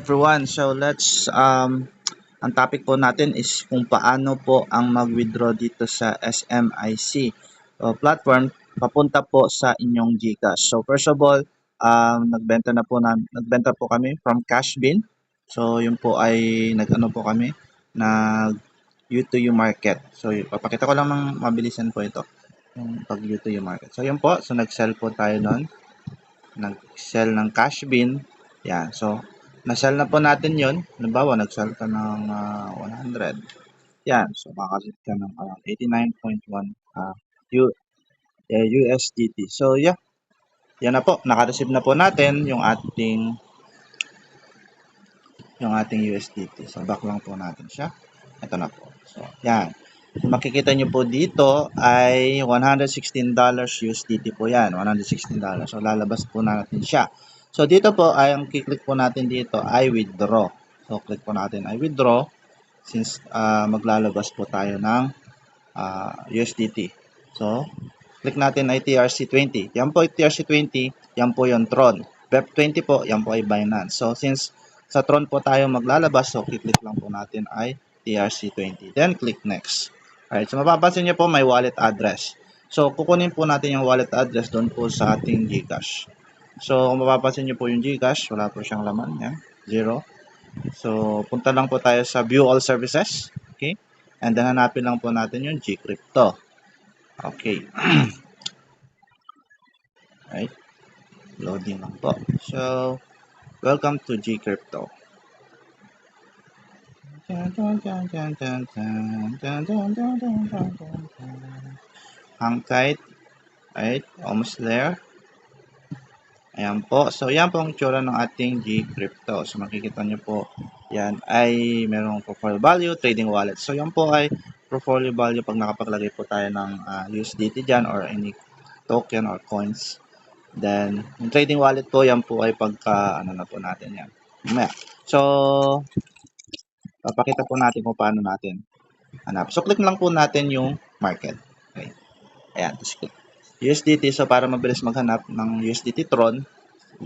everyone. So let's ang topic po natin is kung paano po ang mag-withdraw dito sa SMIC platform papunta po sa inyong GCash. So first of all, nagbenta po kami from Cashbin. So yun po ay nag-ano po kami nag U2U market. So papakita ko lang ng mabilisan po ito yung pag U2U market. So yun po, so nag-sell po tayo noon. Nag-sell ng Cashbin. Yan. So na-sell na po natin yon. Halimbawa, nag-sell ka ng 100. Yan. So, makasit ka ng around 89.1 USDT. So, yeah. Yan na po. Naka-receive na po natin yung ating USDT. So, back lang po natin siya. Ito na po. So, yan. So, makikita nyo po dito ay $116 USDT po yan. $116. So, lalabas po natin siya. So, dito po ay ang kiklik po natin dito ay withdraw. So, click po natin ay withdraw since maglalabas po tayo ng USDT. So, click natin ay TRC20. Yan po ay TRC20, yan po yung Tron. BEP20 po, yan po ay Binance. So, since sa Tron po tayo maglalabas, so click lang po natin ay TRC20. Then, click next. Alright, so mapapansin nyo po may wallet address. So, kukunin po natin yung wallet address doon po sa ating GCash. So, kung mapapansin nyo po yung GCash, wala po siyang laman. Yan, 0. So, punta lang po tayo sa View All Services. Okay? And then, hanapin lang po natin yung Gcrypto. Okay. Right? Loading lang po. So, welcome to Gcrypto. Hang tight. Right? Almost there. Ayan po. So, yan po ang itsura ng ating Gcrypto. So, makikita nyo po, yan ay merong portfolio value, trading wallet. So, yan po ay portfolio value pag nakapaglagay po tayo ng USDT dyan or any token or coins. Then, yung trading wallet po, yan po ay pagka, ano na po natin yan. So, papakita po natin kung paano natin hanap. So, click lang po natin yung market. Okay. Ayan, tapos click. USDT, so para mabilis maghanap ng USDT Tron,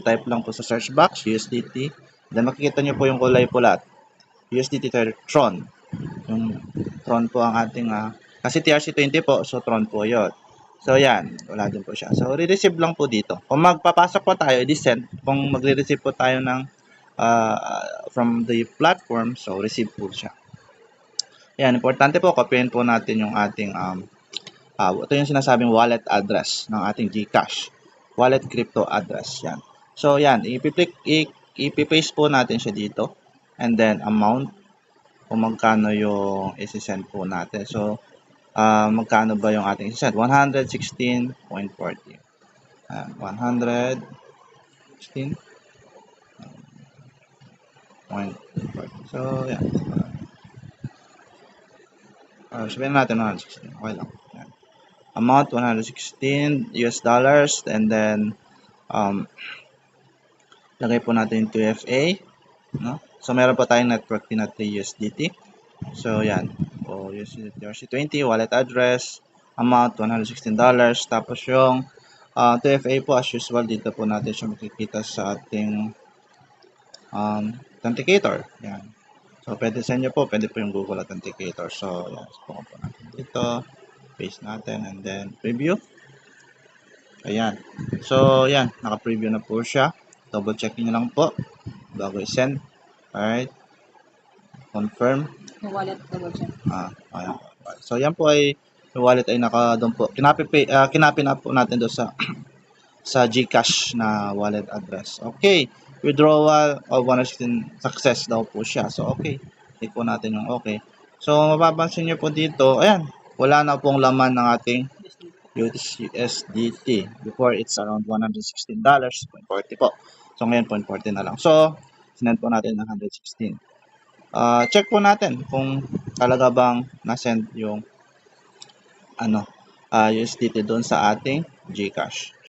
type lang po sa search box, USDT. Then makikita nyo po yung kulay pula, USDT Tron. Yung Tron po ang ating, kasi TRC20 po, so Tron po yun. So yan, wala din po siya. So re-receive lang po dito. Kung magpapasok po tayo, i-send. Kung magre-receive po tayo ng from the platform, so receive po siya. Yan, importante po, copyin po natin yung ating ito yung sinasabing wallet address ng ating GCash. Wallet crypto address. Yan. So, yan. Ipipaste po natin siya dito. And then, amount. Kung magkano yung isi-send po natin. So, magkano ba yung ating isi-send? 116.40. 116.40. So, yan. Sabihin natin 116. Okay lang. Yan. Amount $116 and then lagay po natin yung 2FA, no? So meron po tayong network fee na 3 USDT. So yan, USDT TRC20 wallet address, amount $116, tapos yung 2FA po as usual dito po natin siya makikita sa ating authenticator. Yan. So pwede sa inyo po, pwede po yung Google Authenticator. So yan, so po natin dito. Paste natin and then preview. Ayan. So, yan. Naka-preview na po siya. Double check nyo lang po bago i-send. Alright. Confirm. Yung wallet, double check. Ayan. So, yan po ay yung wallet ay doon po. Kinapi na po natin doon sa GCash na wallet address. Okay. Withdrawal of 116 success daw po siya. So, okay. Click po natin yung okay. So, mapapansin nyo po dito, ayan. Wala na pong laman ng ating USDT. Before, it's around $116.40 po. So, ngayon, 0.40 na lang. So, sinend po natin ng 116. Check po natin kung talaga bang nasend yung USDT doon sa ating GCash.